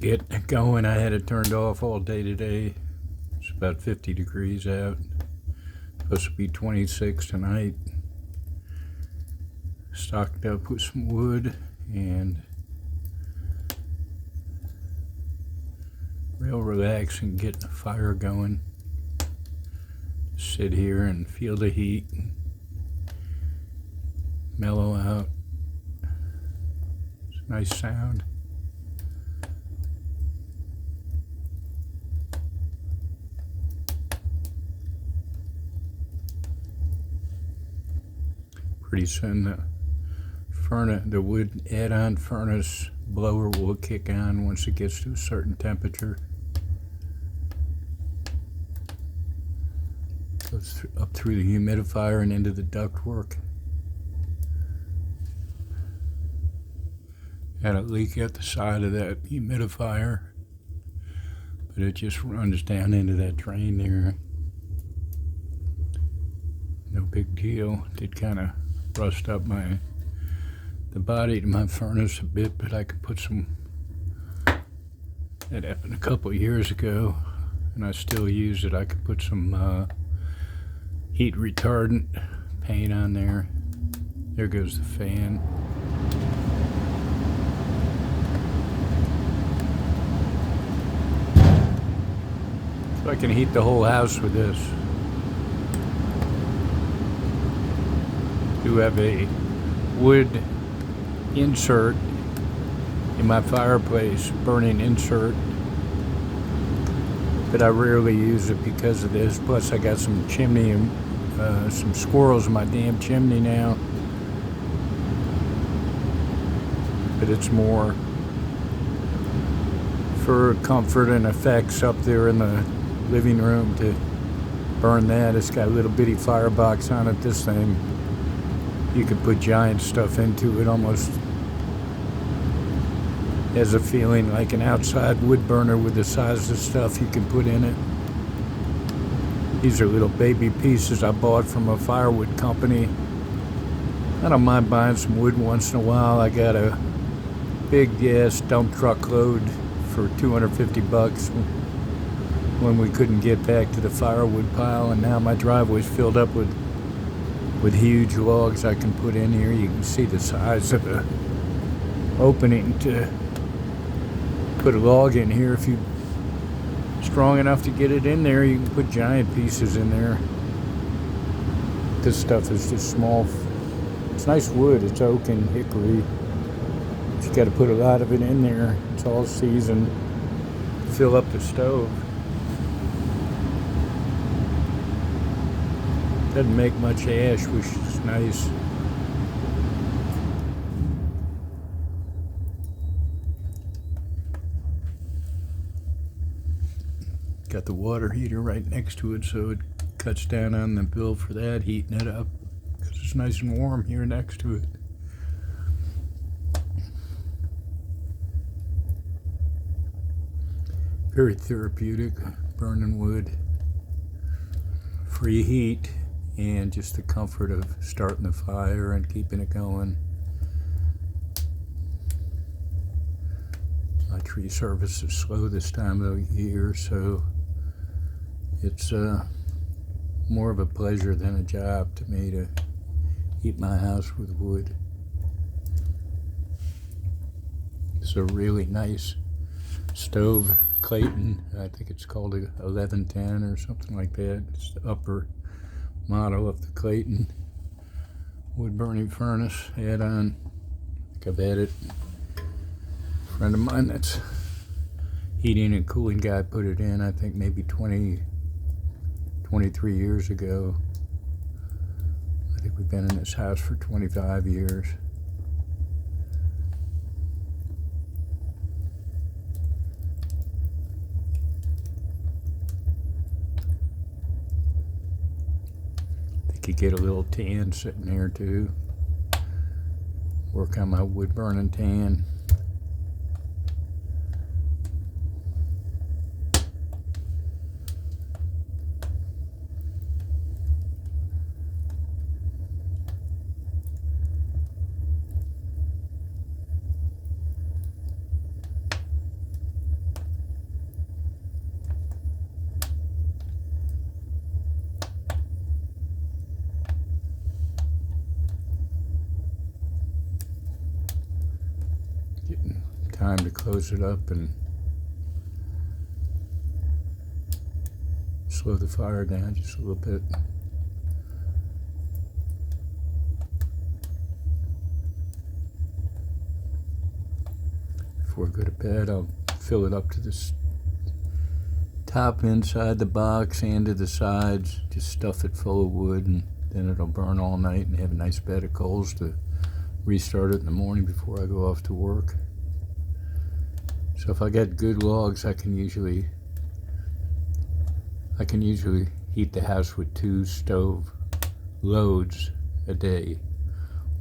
get going. I had it turned off all day today. It's about 50 degrees out. Supposed to be 26 tonight. Stocked up with some wood and real relaxing getting the fire going. Sit here and feel the heat, mellow out. It's a nice sound. Pretty soon the wood add-on furnace blower will kick on once it gets to a certain temperature. Goes up through the humidifier and into the ductwork. Had a leak at the side of that humidifier, but it just runs down into that drain there. No big deal. Did kind of rust up the body to my furnace a bit, but I could put some. That happened a couple of years ago, and I still use it. I could put some heat retardant paint on there. There goes the fan. So I can heat the whole house with this. Do have a wood insert in my fireplace, burning insert, but I rarely use it because of this. Plus I got some chimney and some squirrels in my damn chimney now, but it's more for comfort and effects up there in the living room to burn that. It's got a little bitty firebox on it, this thing. You could put giant stuff into it, almost has a feeling like an outside wood burner with the size of stuff you can put in it. These are little baby pieces I bought from a firewood company. I don't mind buying some wood once in a while. I got a big gas dump truck load for $250 when we couldn't get back to the firewood pile, and now my driveway's filled up with huge logs I can put in here. You can see the size of the opening to put a log in here. If you're strong enough to get it in there, you can put giant pieces in there. This stuff is just small. It's nice wood. It's oak and hickory. You got to put a lot of it in there. It's all seasoned. Fill up the stove. Doesn't make much ash, which is nice. Got the water heater right next to it, so it cuts down on the bill for that, heating it up, because it's nice and warm here next to it. Very therapeutic, burning wood. Free heat. And just the comfort of starting the fire and keeping it going. My tree service is slow this time of year, so it's more of a pleasure than a job to me to heat my house with wood. It's a really nice stove, Clayton. I think it's called a 1110 or something like that. It's the upper model of the Clayton wood burning furnace add-on. I think I've had it. A friend of mine that's heating and cooling guy put it in, I think maybe 23 years ago. I think we've been in this house for 25 years. Could get a little tan sitting there too. Work on my wood burning tan. time to close it up and slow the fire down just a little bit. Before I go to bed, I'll fill it up to the top inside the box and to the sides. Just stuff it full of wood, and then it'll burn all night and have a nice bed of coals to restart it in the morning before I go off to work. So if I get good logs, I can usually heat the house with 2 stove loads a day.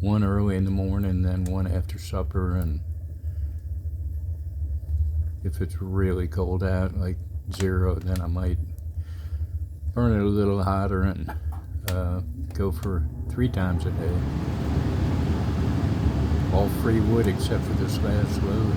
One early in the morning, then one after supper, and if it's really cold out, like 0, then I might burn it a little hotter and go for 3 times a day. All free wood except for this last load.